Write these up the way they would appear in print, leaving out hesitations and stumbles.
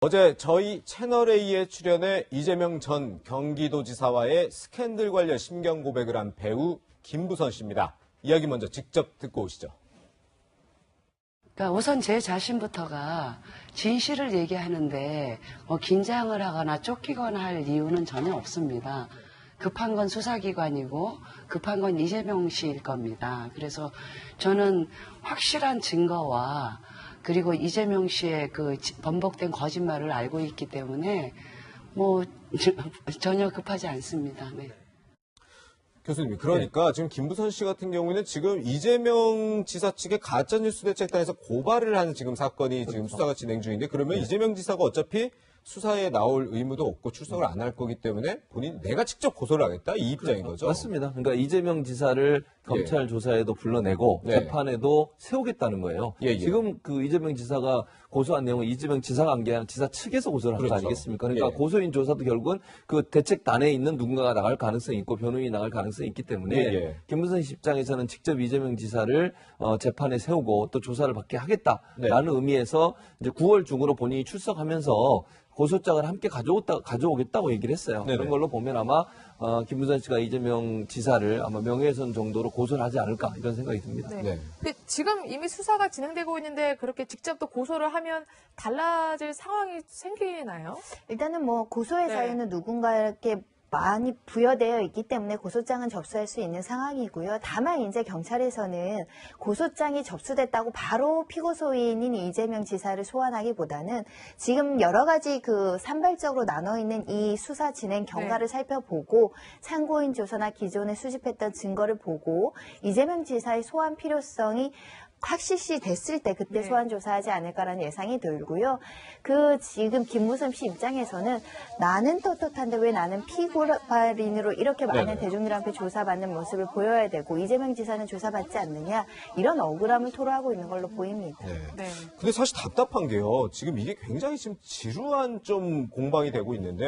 어제 저희 채널A에 출연해 이재명 전 경기도지사와의 스캔들 관련 심경 고백을 한 배우 김부선 씨입니다. 이야기 먼저 직접 듣고 오시죠. 그러니까 우선 제 자신부터가 진실을 얘기하는데 긴장을 하거나 쫓기거나 할 이유는 전혀 없습니다. 급한 건 수사기관이고 급한 건 이재명 씨일 겁니다. 그래서 저는 확실한 증거와 그리고 이재명 씨의 그 번복된 거짓말을 알고 있기 때문에 전혀 급하지 않습니다. 네. 교수님, 그러니까 지금 김부선 씨 같은 경우에는 지금 이재명 지사 측의 가짜뉴스 대책단에서 고발을 한 지금 사건이 지금 수사가 진행 중인데 그러면 이재명 지사가 어차피 수사에 나올 의무도 없고 출석을 안 할 거기 때문에 내가 직접 고소를 하겠다 이 입장인 거죠. 맞습니다. 그러니까 이재명 지사를 검찰 조사에도 불러내고 재판에도 세우겠다는 거예요. 지금 그 이재명 지사가 고소한 내용은 이재명 지사가 한 게 아니라 지사 측에서 고소를 한 거 아니겠습니까? 그러니까 고소인 조사도 결국은 그 대책단에 있는 누군가가 나갈 가능성이 있고 변호인이 나갈 가능성이 있기 때문에 김부선 씨 입장에서는 직접 이재명 지사를 재판에 세우고 또 조사를 받게 하겠다라는 의미에서 이제 9월 중으로 본인이 출석하면서 고소장을 함께 가져오겠다고 얘기를 했어요. 그런 걸로 보면 아마 김부선 씨가 이재명 지사를 아마 명예훼손 정도로 고소를 하지 않을까 이런 생각이 듭니다. 네. 근데 지금 이미 수사가 진행되고 있는데 그렇게 직접 또 고소를 하면 달라질 상황이 생기나요? 일단은 고소의 자유는 누군가에게 많이 부여되어 있기 때문에 고소장은 접수할 수 있는 상황이고요. 다만 이제 경찰에서는 고소장이 접수됐다고 바로 피고소인인 이재명 지사를 소환하기보다는 지금 여러 가지 산발적으로 나눠 있는 이 수사 진행 경과를 살펴보고 참고인 조사나 기존에 수집했던 증거를 보고 이재명 지사의 소환 필요성이 확실시 됐을 때 그때 소환 조사하지 않을까라는 예상이 들고요. 지금 김부선 씨 입장에서는 나는 떳떳한데 왜 나는 피고발인으로 이렇게 많은 대중들 앞에 조사받는 모습을 보여야 되고 이재명 지사는 조사받지 않느냐 이런 억울함을 토로하고 있는 걸로 보입니다. 근데 사실 답답한 게요. 지금 이게 굉장히 지금 지루한 좀 공방이 되고 있는데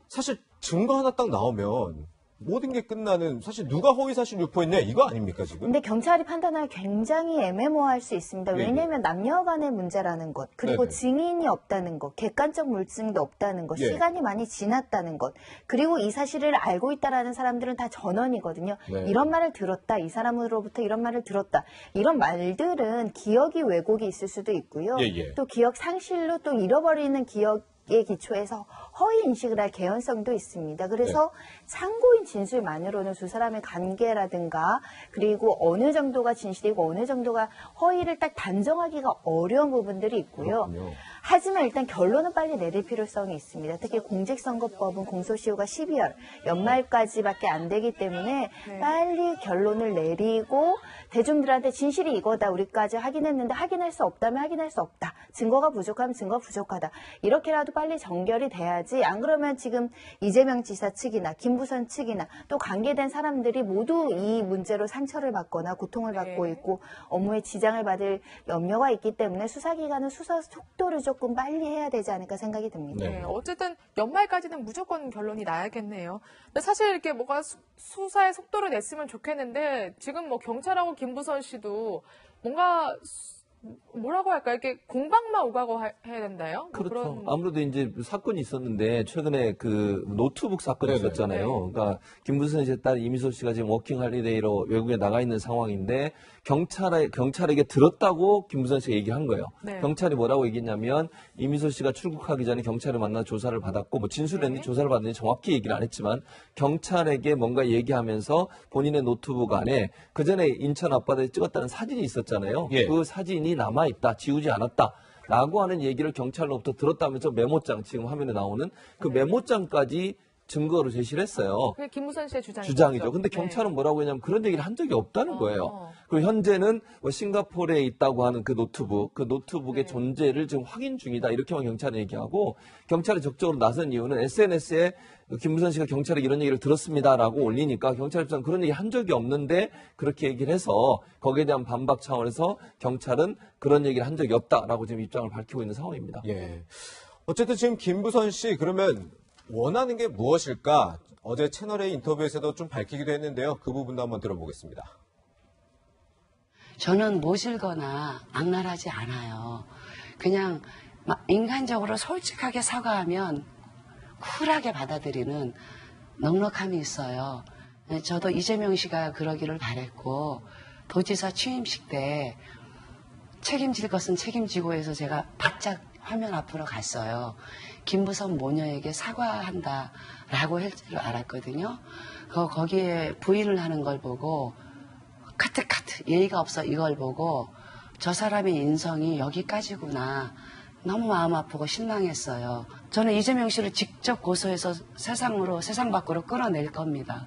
사실 증거 하나 딱 나오면 모든 게 끝나는 사실 누가 허위사실 유포했냐 이거 아닙니까 지금? 근데 경찰이 판단하기 굉장히 애매모호할 수 있습니다. 왜냐하면 남녀 간의 문제라는 것, 그리고 증인이 없다는 것, 객관적 물증도 없다는 것, 시간이 많이 지났다는 것, 그리고 이 사실을 알고 있다라는 사람들은 다 전원이거든요. 이런 말을 들었다, 이 사람으로부터 이런 말을 들었다. 이런 말들은 기억이 왜곡이 있을 수도 있고요. 또 기억 상실로 또 잃어버리는 기억에 기초해서 허위 인식을 할 개연성도 있습니다. 그래서 참고인 진술만으로는 두 사람의 관계라든가 그리고 어느 정도가 진실이고 어느 정도가 허위를 딱 단정하기가 어려운 부분들이 있고요. 하지만 일단 결론은 빨리 내릴 필요성이 있습니다. 특히 공직선거법은 공소시효가 12월 연말까지밖에 안 되기 때문에 빨리 결론을 내리고 대중들한테 진실이 이거다 우리까지 확인했는데 확인할 수 없다면 확인할 수 없다. 증거가 부족하면 증거 부족하다. 이렇게라도 빨리 정결이 돼야지 안 그러면 지금 이재명 지사 측이나 김부선 측이나 또 관계된 사람들이 모두 이 문제로 상처를 받거나 고통을 받고 있고 업무에 지장을 받을 염려가 있기 때문에 수사기관은 수사 속도를 조금 빨리 해야 되지 않을까 생각이 듭니다. 어쨌든 연말까지는 무조건 결론이 나야겠네요. 근데 사실 이렇게 뭔가 수사의 속도를 냈으면 좋겠는데 지금 경찰하고 김부선 씨도 뭔가 뭐라고 할까 이렇게 공방만 오가고 해야 된다요? 그렇죠. 아무래도 이제 사건이 있었는데 최근에 노트북 사건이 있었잖아요. 그러니까 김부선 씨의 딸 이미소 씨가 지금 워킹 할리데이로 외국에 나가 있는 상황인데 경찰에게 들었다고 김부선 씨가 얘기한 거예요. 경찰이 뭐라고 얘기했냐면 이미소 씨가 출국하기 전에 경찰을 만나 조사를 받았고 진술을 했는데 조사를 받았는지 정확히 얘기를 안 했지만 경찰에게 뭔가 얘기하면서 본인의 노트북 안에 그 전에 인천 앞바다에 찍었다는 사진이 있었잖아요. 그 사진이 남아있다, 지우지 않았다. 라고 하는 얘기를 경찰로부터 들었다면서 메모장, 지금 화면에 나오는 그 메모장까지 증거로 제시를 했어요. 그게 김부선 씨의 주장이죠. 근데 경찰은 뭐라고 했냐면 그런 얘기를 한 적이 없다는 거예요. 그리고 현재는 싱가포르에 있다고 하는 그 노트북의 존재를 지금 확인 중이다. 이렇게만 경찰은 얘기하고 경찰이 적극적으로 나선 이유는 SNS에 김부선 씨가 경찰에 이런 얘기를 들었습니다라고 올리니까 경찰 입장은 그런 얘기 한 적이 없는데 그렇게 얘기를 해서 거기에 대한 반박 차원에서 경찰은 그런 얘기를 한 적이 없다라고 지금 입장을 밝히고 있는 상황입니다. 어쨌든 지금 김부선 씨 그러면 원하는 게 무엇일까? 어제 채널A 인터뷰에서도 좀 밝히기도 했는데요. 그 부분도 한번 들어보겠습니다. 저는 모질거나 악랄하지 않아요. 그냥 인간적으로 솔직하게 사과하면 쿨하게 받아들이는 넉넉함이 있어요. 저도 이재명 씨가 그러기를 바랬고 도지사 취임식 때 책임질 것은 책임지고 해서 제가 바짝 화면 앞으로 갔어요. 김부선 모녀에게 사과한다라고 할 줄 알았거든요. 거기에 부인을 하는 걸 보고 카트 예의가 없어 이걸 보고 저 사람의 인성이 여기까지구나. 너무 마음 아프고 실망했어요. 저는 이재명 씨를 직접 고소해서 세상 밖으로 끌어낼 겁니다.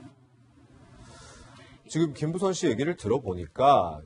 지금 김부선 씨 얘기를 들어보니까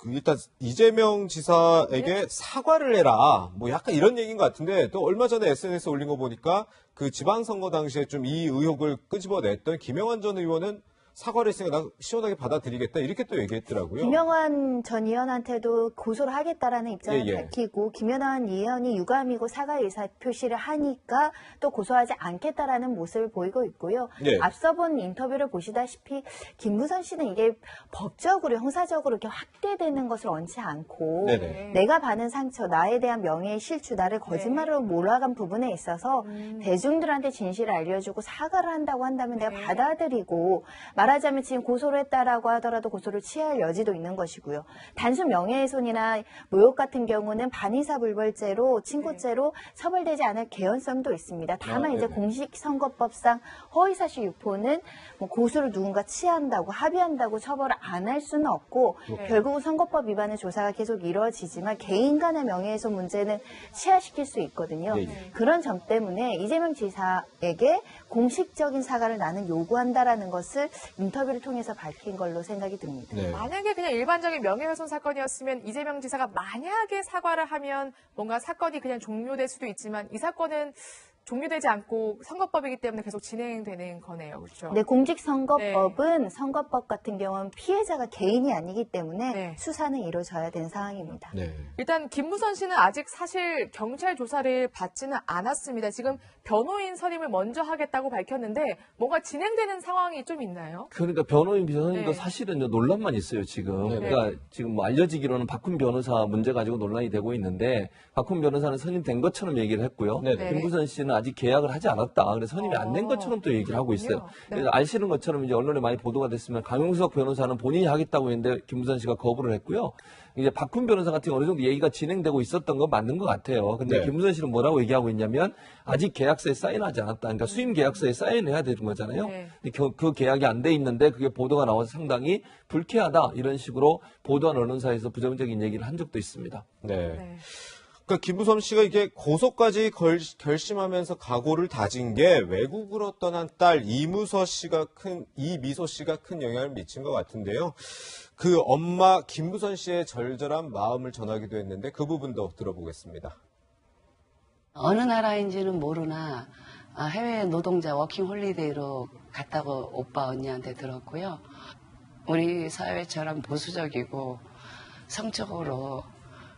일단 이재명 지사에게 사과를 해라. 뭐 약간 이런 얘기인 것 같은데 또 얼마 전에 SNS에 올린 거 보니까 그 지방선거 당시에 좀 이 의혹을 끄집어냈던 김영환 전 의원은 사과를 했으니까 나 시원하게 받아들이겠다 이렇게 또 얘기했더라고요. 김영환 전 의원한테도 고소를 하겠다라는 입장을 예. 밝히고 김영환 의원이 유감이고 사과 의사 표시를 하니까 또 고소하지 않겠다라는 모습을 보이고 있고요. 예. 앞서 본 인터뷰를 보시다시피 김부선 씨는 이게 법적으로 형사적으로 이렇게 확대되는 것을 원치 않고 네네. 내가 받은 상처, 나에 대한 명예의 실추, 나를 거짓말로 몰아간 부분에 있어서 대중들한테 진실을 알려주고 사과를 한다고 한다면 내가 받아들이고 말하자면 지금 고소를 했다라고 하더라도 고소를 취할 여지도 있는 것이고요. 단순 명예훼손이나 모욕 같은 경우는 반의사불벌죄로 친고죄로 처벌되지 않을 개연성도 있습니다. 다만 이제 공직선거법상 허위사실 유포는 뭐 고소를 누군가 취한다고 합의한다고 처벌을 안 할 수는 없고 결국은 선거법 위반의 조사가 계속 이루어지지만 개인 간의 명예훼손 문제는 취하시킬 수 있거든요. 그런 점 때문에 이재명 지사에게 공식적인 사과를 나는 요구한다라는 것을 인터뷰를 통해서 밝힌 걸로 생각이 듭니다. 네. 만약에 그냥 일반적인 명예훼손 사건이었으면 이재명 지사가 만약에 사과를 하면 뭔가 사건이 그냥 종료될 수도 있지만 이 사건은 종료되지 않고 선거법이기 때문에 계속 진행되는 거네요. 그렇죠? 네, 공직선거법은 선거법 같은 경우는 피해자가 개인이 아니기 때문에 네. 수사는 이루어져야 되는 상황입니다. 네. 일단 김부선 씨는 아직 사실 경찰 조사를 받지는 않았습니다. 지금 변호인 선임을 먼저 하겠다고 밝혔는데 뭔가 진행되는 상황이 좀 있나요? 그러니까 변호인 비서님도 네. 사실은 논란만 있어요, 지금. 네. 그러니까 지금 뭐 알려지기로는 박훈 변호사 문제 가지고 논란이 되고 있는데 박훈 변호사는 선임된 것처럼 얘기를 했고요. 네네. 김부선 씨는 아직 계약을 하지 않았다. 그래서 선임이 안 된 것처럼 또 얘기를 하고 있어요. 그렇군요. 네. 그래서 아시는 것처럼 이제 언론에 많이 보도가 됐으면 강용석 변호사는 본인이 하겠다고 했는데 김부선 씨가 거부를 했고요. 이제 박훈 변호사 같은 경우 어느 정도 얘기가 진행되고 있었던 건 맞는 것 같아요. 근데 네. 김부선 씨는 뭐라고 얘기하고 있냐면 아직 계약서에 사인하지 않았다. 그러니까 수임 계약서에 사인해야 되는 거잖아요. 네. 근데 그 계약이 안 돼 있는데 그게 보도가 나와서 상당히 불쾌하다. 이런 식으로 보도한 언론사에서 부정적인 얘기를 한 적도 있습니다. 네. 네. 그러니까 김부선 씨가 이게 고소까지 결심하면서 각오를 다진 게 외국으로 떠난 딸 이미소 씨가 큰 영향을 미친 것 같은데요. 그 엄마 김부선 씨의 절절한 마음을 전하기도 했는데 그 부분도 들어보겠습니다. 어느 나라인지는 모르나 해외 노동자 워킹 홀리데이로 갔다고 오빠 언니한테 들었고요. 우리 사회처럼 보수적이고 성적으로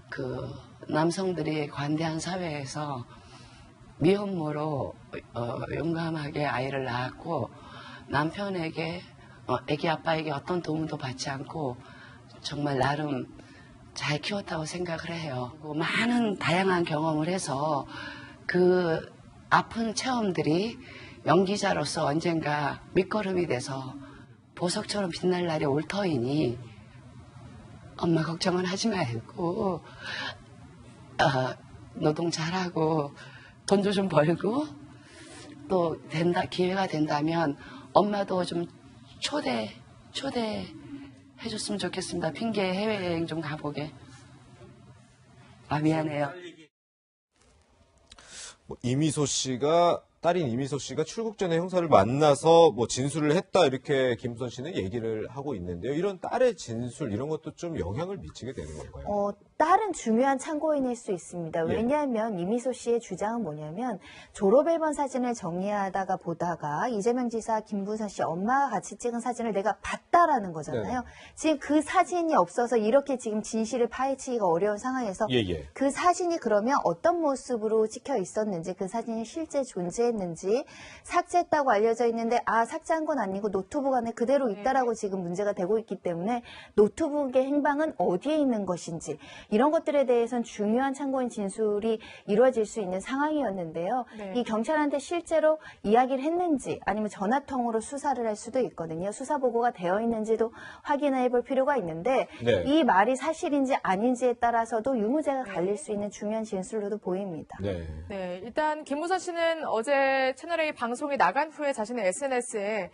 그 남성들이 관대한 사회에서 미혼모로 용감하게 아이를 낳았고 남편에게 애기 아빠에게 어떤 도움도 받지 않고 정말 나름 잘 키웠다고 생각을 해요. 많은 다양한 경험을 해서 그 아픈 체험들이 연기자로서 언젠가 밑거름이 돼서 보석처럼 빛날 날이 올 터이니 엄마 걱정은 하지 말고 노동 잘하고 돈도 좀 벌고 또 기회가 된다면 엄마도 좀 초대해줬으면 좋겠습니다. 핑계 해외여행 좀 가보게. 미안해요. 딸인 이미소 씨가 출국 전에 형사를 만나서 뭐 진술을 했다 이렇게 김부선 씨는 얘기를 하고 있는데요. 이런 딸의 진술 이런 것도 좀 영향을 미치게 되는 건가요? 딸은 중요한 참고인일 수 있습니다. 왜냐하면 이미소 씨의 주장은 뭐냐면 졸업 앨범 사진을 정리하다가 보다가 이재명 지사, 김부선 씨 엄마가 같이 찍은 사진을 내가 봤다라는 거잖아요. 지금 그 사진이 없어서 이렇게 지금 진실을 파헤치기가 어려운 상황에서 그 사진이 그러면 어떤 모습으로 찍혀 있었는지 그 사진이 실제 존재했는지 삭제했다고 알려져 있는데 삭제한 건 아니고 노트북 안에 그대로 있다라고 지금 문제가 되고 있기 때문에 노트북의 행방은 어디에 있는 것인지 이런 것들에 대해서는 중요한 참고인 진술이 이루어질 수 있는 상황이었는데요. 네. 이 경찰한테 실제로 이야기를 했는지 아니면 전화통으로 수사를 할 수도 있거든요. 수사 보고가 되어 있는지도 확인해 볼 필요가 있는데 네. 이 말이 사실인지 아닌지에 따라서도 유무죄가 갈릴 수 있는 중요한 진술로도 보입니다. 네. 네, 일단 김무선 씨는 어제 채널A 방송이 나간 후에 자신의 SNS에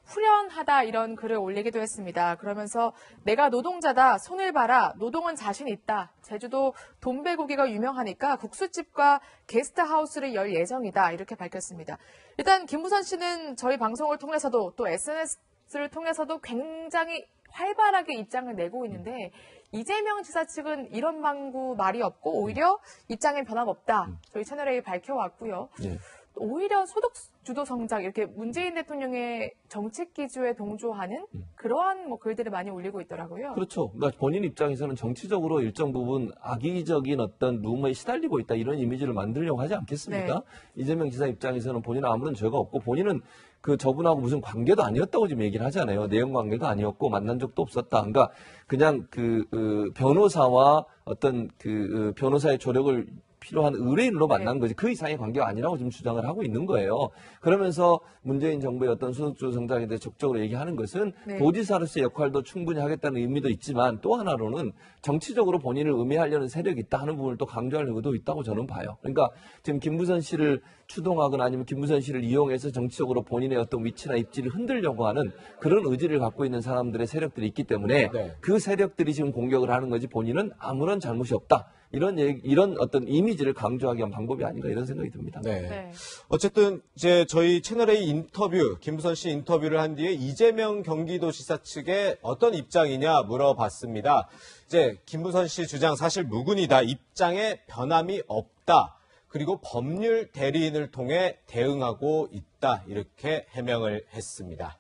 후련하다 이런 글을 올리기도 했습니다. 그러면서 내가 노동자다, 손을 봐라, 노동은 자신 있다. 제주도 돈베고기가 유명하니까 국수집과 게스트하우스를 열 예정이다. 이렇게 밝혔습니다. 일단 김무선 씨는 저희 방송을 통해서도 또 SNS를 통해서도 굉장히 활발하게 입장을 내고 있는데 이재명 지사 측은 이런 방구 말이 없고 오히려 입장에 변함없다. 저희 채널A 밝혀왔고요. 네. 오히려 소득 주도 성장 이렇게 문재인 대통령의 정책 기조에 동조하는 그러한 뭐 글들을 많이 올리고 있더라고요. 그렇죠. 그러니까 본인 입장에서는 정치적으로 일정 부분 악의적인 어떤 루머에 시달리고 있다 이런 이미지를 만들려고 하지 않겠습니까? 네. 이재명 지사 입장에서는 본인은 아무런 죄가 없고 본인은 그 저분하고 무슨 관계도 아니었다고 지금 얘기를 하잖아요. 내연 관계도 아니었고 만난 적도 없었다. 그러니까 그냥 그 변호사와 어떤 그 변호사의 조력을 필요한 의뢰인으로 만난 거지 그 이상의 관계가 아니라고 지금 주장을 하고 있는 거예요. 그러면서 문재인 정부의 어떤 소득주도 성장에 대해 적극적으로 얘기하는 것은 네. 도지사로서의 역할도 충분히 하겠다는 의미도 있지만 또 하나로는 정치적으로 본인을 음해하려는 세력이 있다 하는 부분을 또 강조할 의도도 있다고 저는 봐요. 그러니까 지금 김부선 씨를 추동하거나 아니면 김부선 씨를 이용해서 정치적으로 본인의 어떤 위치나 입지를 흔들려고 하는 그런 의지를 갖고 있는 사람들의 세력들이 있기 때문에 네. 그 세력들이 지금 공격을 하는 거지 본인은 아무런 잘못이 없다. 이런 어떤 이미지를 강조하기 위한 방법이 아닌가 이런 생각이 듭니다. 네. 네. 어쨌든 이제 저희 채널A 인터뷰, 김부선 씨 인터뷰를 한 뒤에 이재명 경기도지사 측에 어떤 입장이냐 물어봤습니다. 이제 김부선 씨 주장 사실 무근이다. 입장에 변함이 없다. 그리고 법률 대리인을 통해 대응하고 있다. 이렇게 해명을 했습니다.